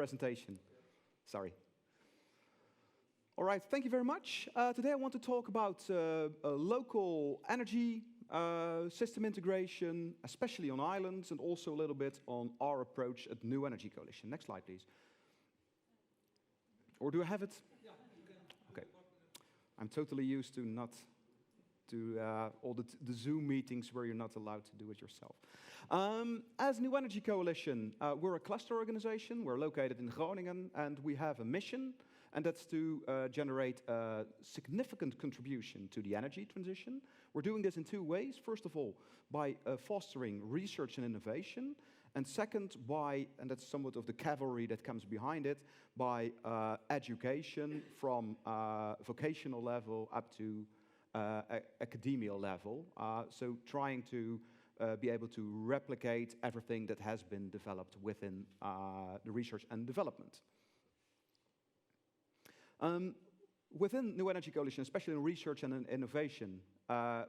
presentation. Sorry. All right, thank you very much. Today I want to talk about local energy system integration, especially on islands, and also a little bit on our approach at New Energy Coalition. Next slide, please. Or do I have it? Yeah. Okay. I'm totally used to not to all the Zoom meetings where you're not allowed to do it yourself. As New Energy Coalition, we're a cluster organization. We're located in Groningen, and we have a mission, and that's to generate a significant contribution to the energy transition. We're doing this in two ways. First of all, by fostering research and innovation, and second, by, and that's somewhat of the cavalry that comes behind it, by education from vocational level up to academia level, so trying to be able to replicate everything that has been developed within the research and development. Within New Energy Coalition, especially in research and in innovation,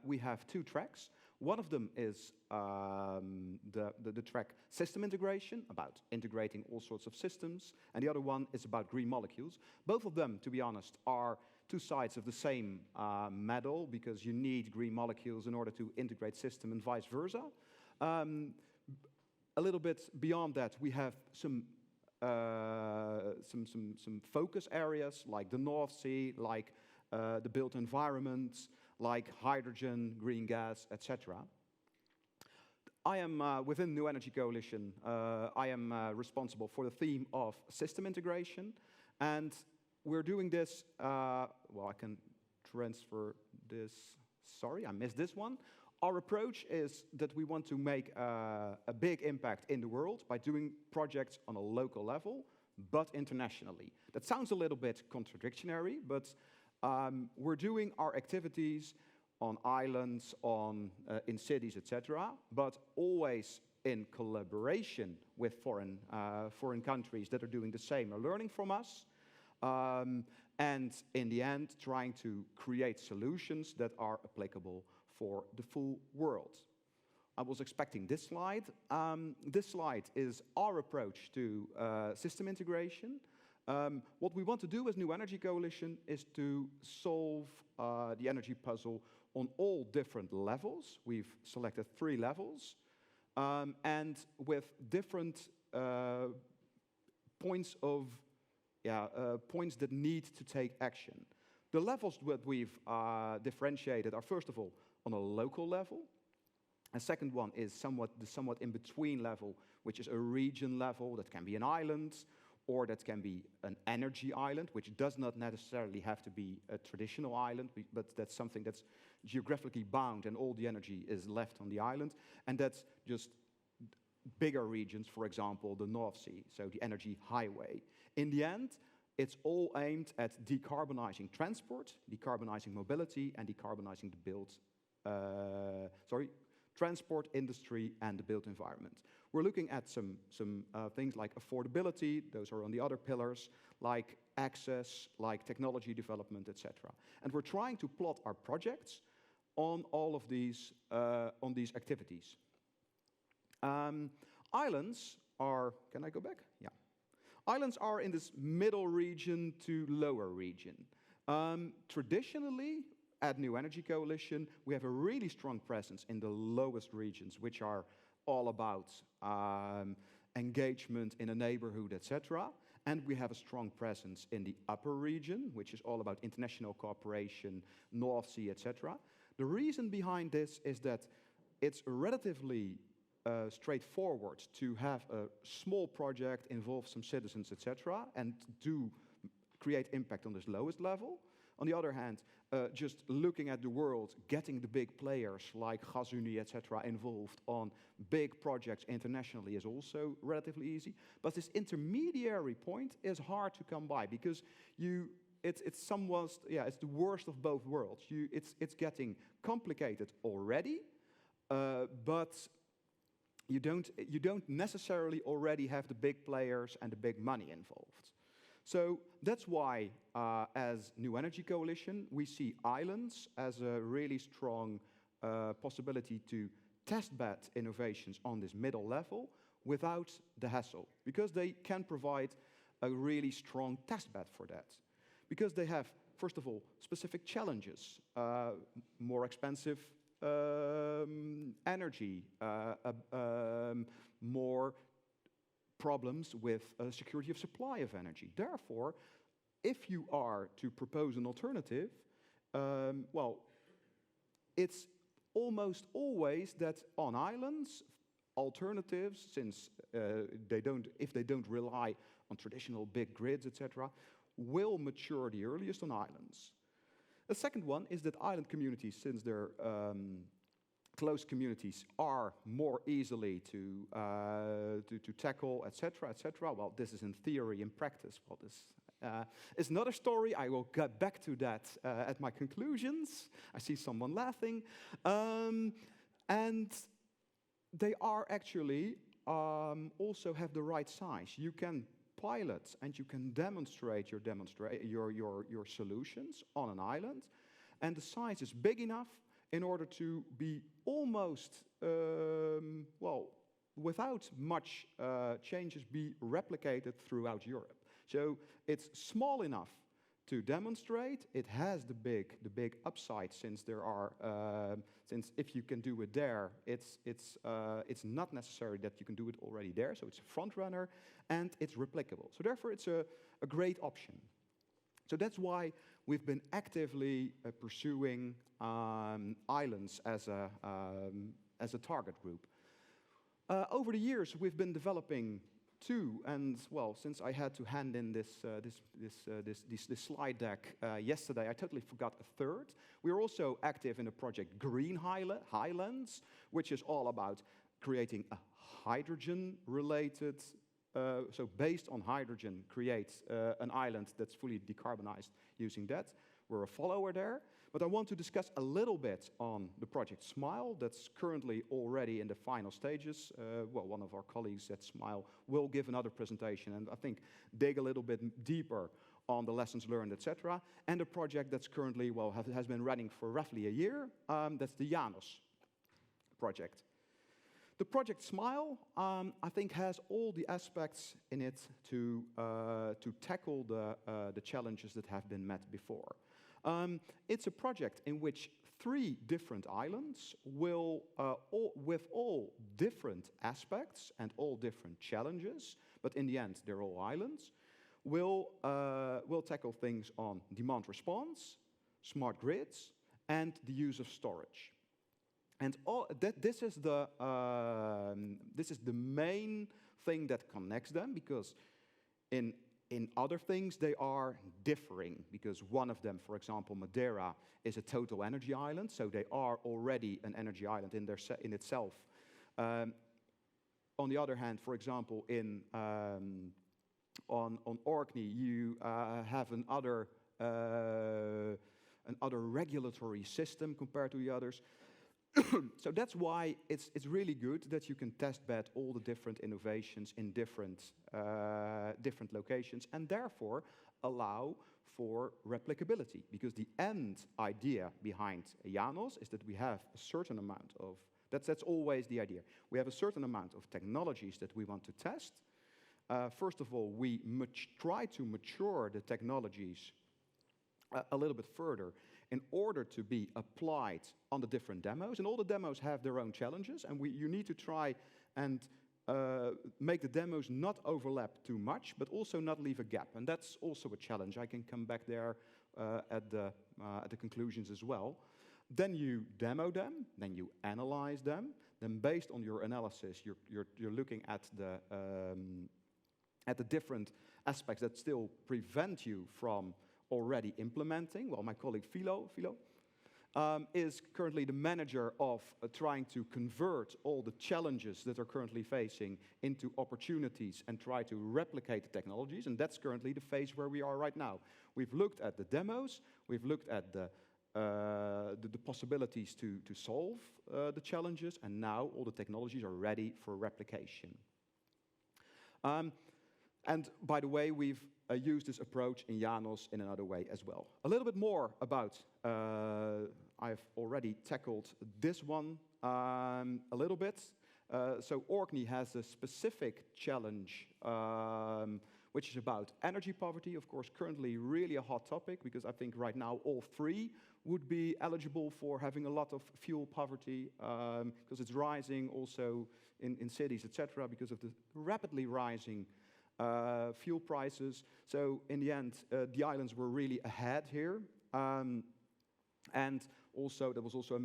we have two tracks. One of them is the track system integration, about integrating all sorts of systems, and the other one is about green molecules. Both of them, to be honest, are two sides of the same medal, because you need green molecules in order to integrate system and vice versa. A little bit beyond that, we have some focus areas like the North Sea, like the built environment, like hydrogen, green gas, etc. I am, within New Energy Coalition, I am responsible for the theme of system integration, and we're doing this, well, I can transfer this, sorry, I missed this one. Our approach is that we want to make a big impact in the world by doing projects on a local level, but internationally. That sounds a little bit contradictory, but we're doing our activities on islands, in cities, etc., but always in collaboration with foreign countries that are doing the same or learning from us. And in the end, trying to create solutions that are applicable for the full world. I was expecting this slide. This slide is our approach to system integration. What we want to do as New Energy Coalition is to solve the energy puzzle on all different levels. We've selected 3 levels, and with different points that need to take action. The levels that we've differentiated are, first of all, on a local level. A second one is the somewhat in-between level, which is a region level. That can be an island, or that can be an energy island, which does not necessarily have to be a traditional island, but that's something that's geographically bound and all the energy is left on the island. And that's just bigger regions, for example, the North Sea, so the energy highway. In the end, it's all aimed at decarbonizing transport, decarbonizing mobility, and decarbonizing the transport industry and the built environment. We're looking at some things like affordability, those are on the other pillars, like access, like technology development, etc. And we're trying to plot our projects on all of these activities. Islands are, can I go back? Yeah. Islands are in this middle region to lower region. Traditionally, at New Energy Coalition, we have a really strong presence in the lowest regions, which are all about engagement in a neighborhood, etc. And we have a strong presence in the upper region, which is all about international cooperation, North Sea, etc. The reason behind this is that it's relatively straightforward to have a small project, involve some citizens, etc., and do create impact on this lowest level. On the other hand, just looking at the world, getting the big players like GasUnie, etc., involved on big projects internationally is also relatively easy. But this intermediary point is hard to come by because it's somewhat, it's the worst of both worlds. It's getting complicated already, but you don't necessarily already have the big players and the big money involved. So that's why, as New Energy Coalition, we see islands as a really strong possibility to test-bed innovations on this middle level without the hassle, because they can provide a really strong test bed for that. Because they have, first of all, specific challenges, more expensive energy, more problems with security of supply of energy. Therefore, if you are to propose an alternative, well, it's almost always that on islands, alternatives, since if they don't rely on traditional big grids, etc., will mature the earliest on islands. The second one is that island communities, since they're close communities, are more easily to tackle, etc., etc. Well, this is in theory. In practice, well, this is another story. I will get back to that at my conclusions. I see someone laughing. And they are actually also have the right size. You can pilot and you can demonstrate your solutions on an island, and the size is big enough in order to be almost, well, without much changes, be replicated throughout Europe. So it's small enough to demonstrate. It has the big upside, since there are since if you can do it there, it's not necessary that you can do it already there. So it's a front runner and it's replicable. So therefore, it's a great option. So that's why we've been actively pursuing islands as a target group. Over the years, we've been developing two, and well, since I had to hand in this slide deck yesterday, I totally forgot a third. We're also active in a project, Green Highlands, which is all about creating a hydrogen-related, so based on hydrogen, create an island that's fully decarbonized using that. We're a follower there. But I want to discuss a little bit on the project SMILE that's currently already in the final stages. Well, one of our colleagues at SMILE will give another presentation and I think dig a little bit deeper on the lessons learned, etc. And a project that's currently, well, has been running for roughly a year. That's the Janos project. The project SMILE, I think, has all the aspects in it to tackle the challenges that have been met before. It's a project in which 3 different islands will, with all different aspects and all different challenges, but in the end they're all islands, will tackle things on demand response, smart grids, and the use of storage. And this is the main thing that connects them, because in other things, they are differing, because one of them, for example, Madeira, is a total energy island, so they are already an energy island in itself. On the other hand, for example, on Orkney, you have another regulatory system compared to the others. So that's why it's really good that you can test bed all the different innovations in different locations, and therefore allow for replicability. Because the end idea behind Janos is that we have a certain amount of, that's always the idea. We have a certain amount of technologies that we want to test. First of all, we try to mature the technologies a little bit further in order to be applied on the different demos. And all the demos have their own challenges, and you need to try and make the demos not overlap too much, but also not leave a gap. And that's also a challenge. I can come back there at the conclusions as well. Then you demo them, then you analyze them. Then based on your analysis, you're looking at the different aspects that still prevent you from already implementing. Well, my colleague Philo is currently the manager of trying to convert all the challenges that are currently facing into opportunities and try to replicate the technologies, and that's currently the phase where we are right now. We've looked at the demos, we've looked at the possibilities to solve the challenges, and now all the technologies are ready for replication. And by the way, we've used this approach in Janos in another way as well. A little bit more about, I've already tackled this one a little bit. So Orkney has a specific challenge, which is about energy poverty. Of course, currently really a hot topic, because I think right now all three would be eligible for having a lot of fuel poverty, because it's rising also in cities, etc., because of the rapidly rising fuel prices. So in the end, the islands were really ahead here. And also, there was also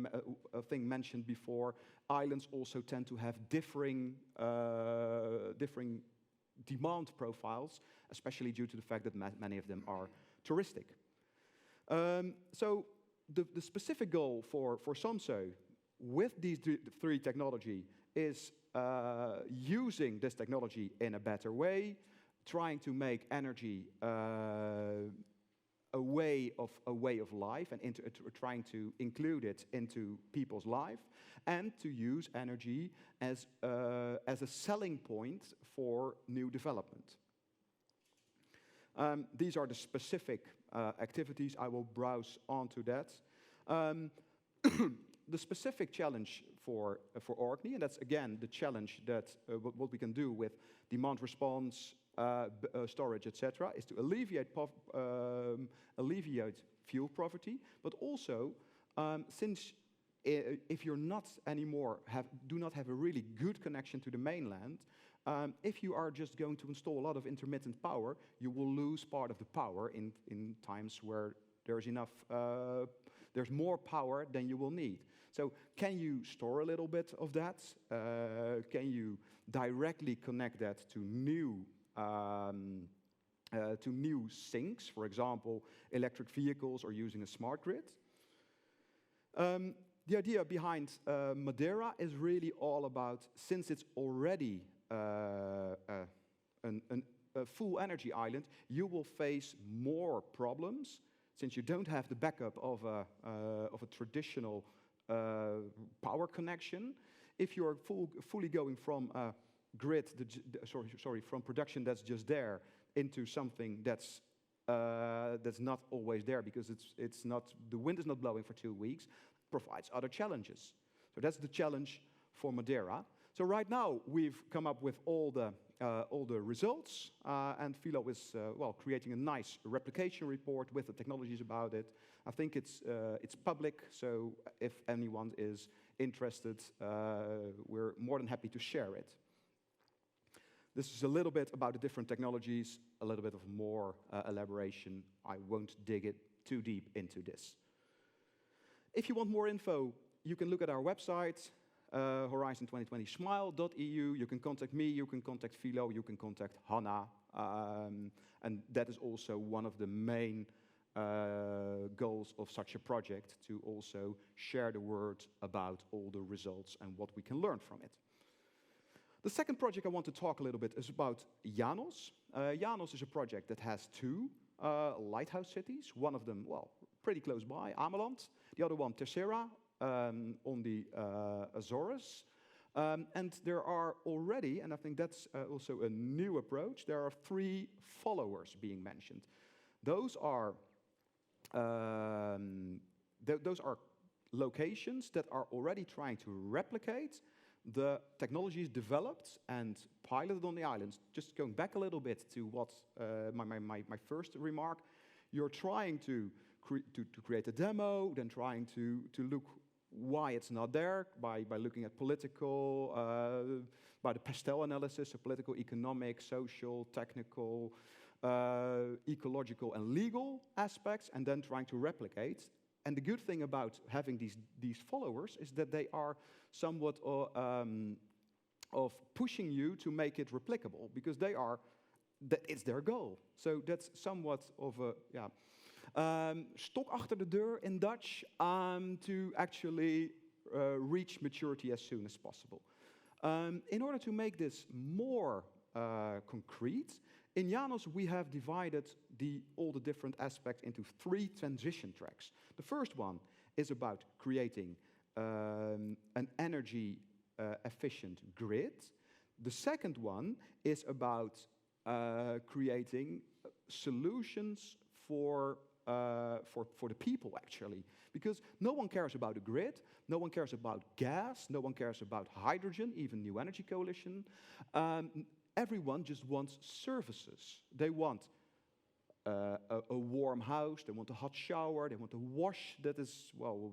a thing mentioned before, islands also tend to have differing demand profiles, especially due to the fact that many of them are touristic. So the specific goal for SOMSO with these three technology is using this technology in a better way, trying to make energy a way of life, and trying to include it into people's life, and to use energy as a selling point for new development. These are the specific activities. I will browse onto that. The specific challenge for Orkney, and that's again the challenge that what we can do with demand response, storage, etc., is to alleviate fuel poverty, but also since if you're not anymore do not have a really good connection to the mainland, if you are just going to install a lot of intermittent power, you will lose part of the power in times where there's enough, there's more power than you will need. So can you store a little bit of that? Can you directly connect that to new sinks, for example, electric vehicles or using a smart grid? The idea behind Madeira is really all about, since it's already a full energy island, you will face more problems since you don't have the backup of a traditional power connection. If you're fully going from a grid, from production that's just there into something that's not always there because it's not, the wind is not blowing for 2 weeks, provides other challenges. So that's the challenge for Madeira. So right now we've come up with all the results, and Philo is creating a nice replication report with the technologies about it. I think it's public, so if anyone is interested, we're more than happy to share it. This is a little bit about the different technologies, a little bit of more elaboration. I won't dig it too deep into this. If you want more info, you can look at our website, horizon2020smile.eu. You can contact me, you can contact Philo, you can contact Hannah. And that is also one of the main goals of such a project, to also share the word about all the results and what we can learn from it. The second project I want to talk a little bit is about Janos. Janos is a project that has 2 lighthouse cities. One of them, pretty close by, Ameland. The other one, Terceira, on the Azores. And there are already, and I think that's also a new approach, there are 3 followers being mentioned. Those are locations that are already trying to replicate the technologies developed and piloted on the islands. Just going back a little bit to what my first remark, you're trying to create a demo, then trying to look why it's not there by looking at political, by the pastel analysis of political, economic, social, technical, ecological and legal aspects, and then trying to replicate. And the good thing about having these followers is that they are somewhat of pushing you to make it replicable, because it's their goal. So that's somewhat of a stok achter de deur in Dutch, to actually reach maturity as soon as possible. In order to make this more concrete, in Janos we have divided all the different aspects into 3 transition tracks. The first one is about creating an energy efficient grid. The second one is about creating solutions for the people, actually. Because no one cares about a grid, no one cares about gas, no one cares about hydrogen, even New Energy Coalition. everyone just wants services. They want a warm house, they want a hot shower, they want a wash that is, well,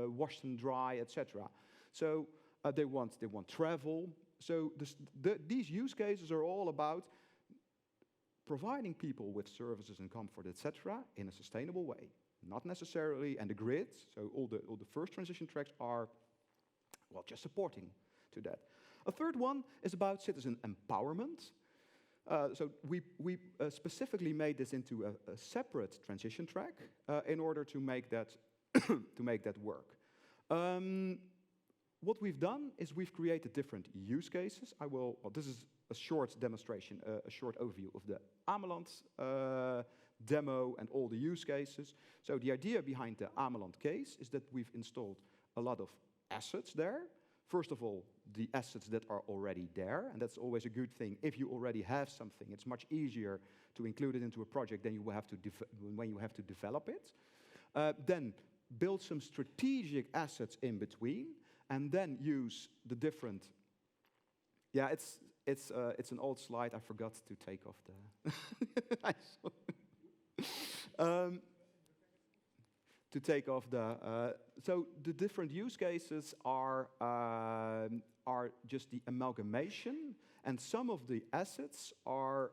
washed and dry, etc. So they want travel. So these use cases are all about providing people with services and comfort, etc., in a sustainable way. Not necessarily, and the grids, so all the first transition tracks are, well, just supporting to that. A third one is about citizen empowerment. So we specifically made this into a separate transition track in order to make that to make that work. What we've done is we've created different use cases. Well, this is a short demonstration, a short overview of the Ameland demo and all the use cases. So the idea behind the Ameland case is that we've installed a lot of assets there. First of all, the assets that are already there, and that's always a good thing. If you already have something, it's much easier to include it into a project than you will have to when you have to develop it. Then build some strategic assets in between, and then use the different. Yeah, it's an old slide. I forgot to take off the. To take off the, so the different use cases are just the amalgamation, and some of the assets are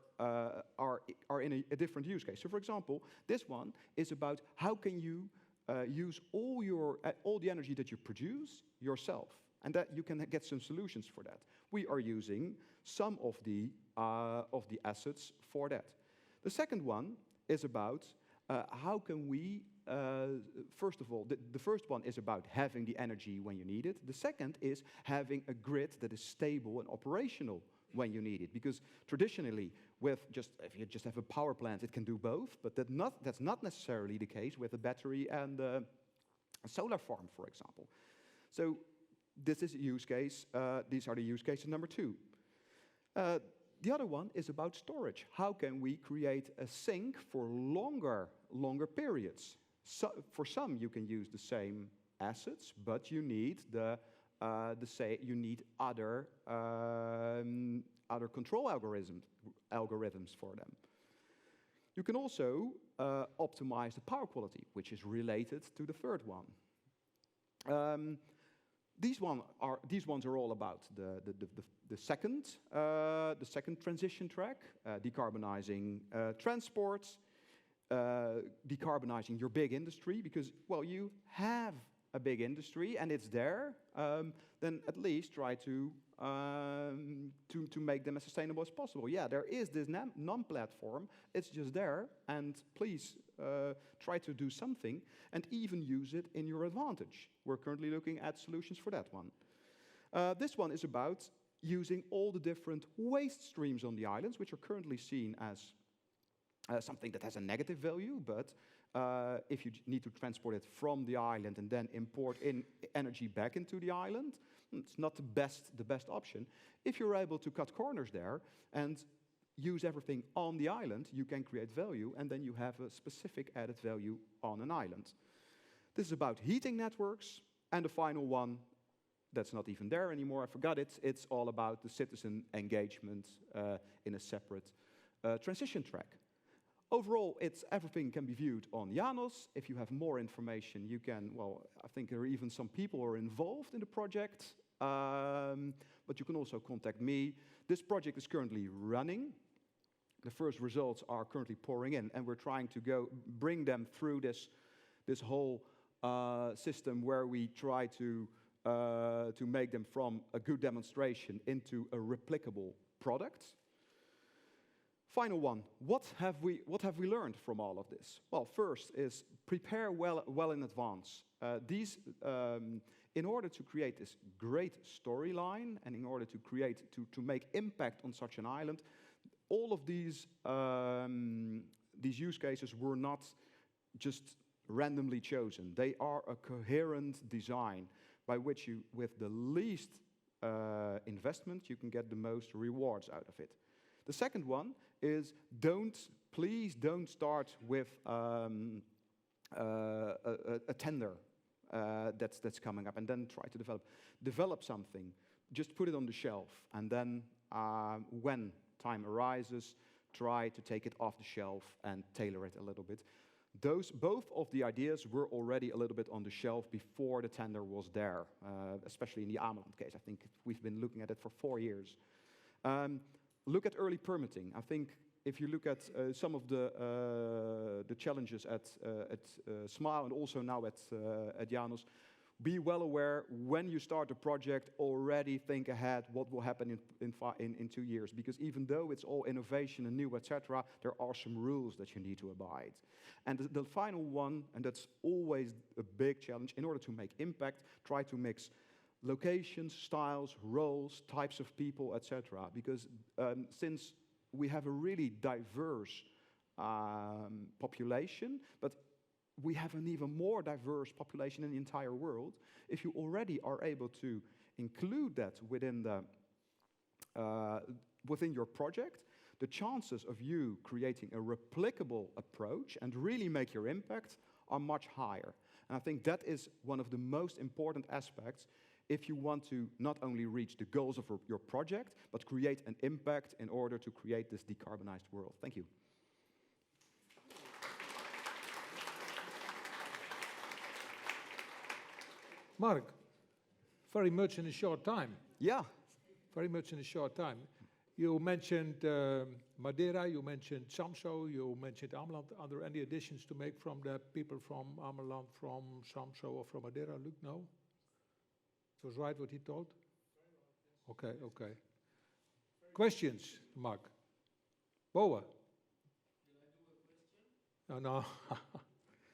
in a different use case. So, for example, this one is about how can you use all the energy that you produce yourself, and that you can get some solutions for that. We are using some of the assets for that. The second one is about how can we. First of all, the first one is about having the energy when you need it. The second is having a grid that is stable and operational when you need it. Because traditionally, if you just have a power plant, it can do both. But that's not necessarily the case with a battery and a solar farm, for example. So this is a use case. These are the use cases number 2. The other one is about storage. How can we create a sink for longer periods? So for some, you can use the same assets, but you need you need other control algorithms for them. You can also optimize the power quality, which is related to the third one. These ones are all about the second transition track, decarbonizing transport. Decarbonizing your big industry, because, well, you have a big industry and it's there, then at least try to make them as sustainable as possible. Yeah, there is this non-platform, it's just there, and please try to do something and even use it in your advantage. We're currently looking at solutions for that one. This one is about using all the different waste streams on the islands, which are currently seen as something that has a negative value, but if you need to transport it from the island and then import energy back into the island, it's not the best option. If you're able to cut corners there and use everything on the island, you can create value, and then you have a specific added value on an island. This is about heating networks, and the final one, that's not even there anymore, I forgot it, it's all about the citizen engagement in a separate transition track. Overall, everything can be viewed on Janos. If you have more information, you can, well, I think there are even some people who are involved in the project, but you can also contact me. This project is currently running. The first results are currently pouring in, and we're trying to bring them through this whole system where we try to make them from a good demonstration into a replicable product. Final one, what have we learned from all of this? Well, first is prepare well in advance. In order to create this great storyline and in order to make impact on such an island, all of these use cases were not just randomly chosen. They are a coherent design by which you, with the least investment, you can get the most rewards out of it. The second one is please don't start with a tender that's coming up and then try to develop something. Just put it on the shelf, and then when time arises, try to take it off the shelf and tailor it a little bit. Both of the ideas were already a little bit on the shelf before the tender was there, especially in the Ameland case. I think we've been looking at it for 4 years. Look at early permitting. I think if you look at some of the challenges at Smile and also now at Janus, be well aware when you start a project, already think ahead what will happen in 2 years. Because even though it's all innovation and new, etc., there are some rules that you need to abide. And the final one, and that's always a big challenge, in order to make impact, try to mix locations, styles, roles, types of people, etc. Because since we have a really diverse population, but we have an even more diverse population in the entire world. If you already are able to include that within your project, the chances of you creating a replicable approach and really make your impact are much higher. And I think that is one of the most important aspects if you want to not only reach the goals of your project, but create an impact in order to create this decarbonized world. Thank you. Marc, very much in a short time. Yeah. Very much in a short time. You mentioned Madeira, you mentioned Samso, you mentioned Ameland. Are there any additions to make from the people from Ameland, from Samso, or from Madeira? Luc, no? It was right what he told? Okay, okay. Questions, Marc? Boa? Will I do a question? No, no.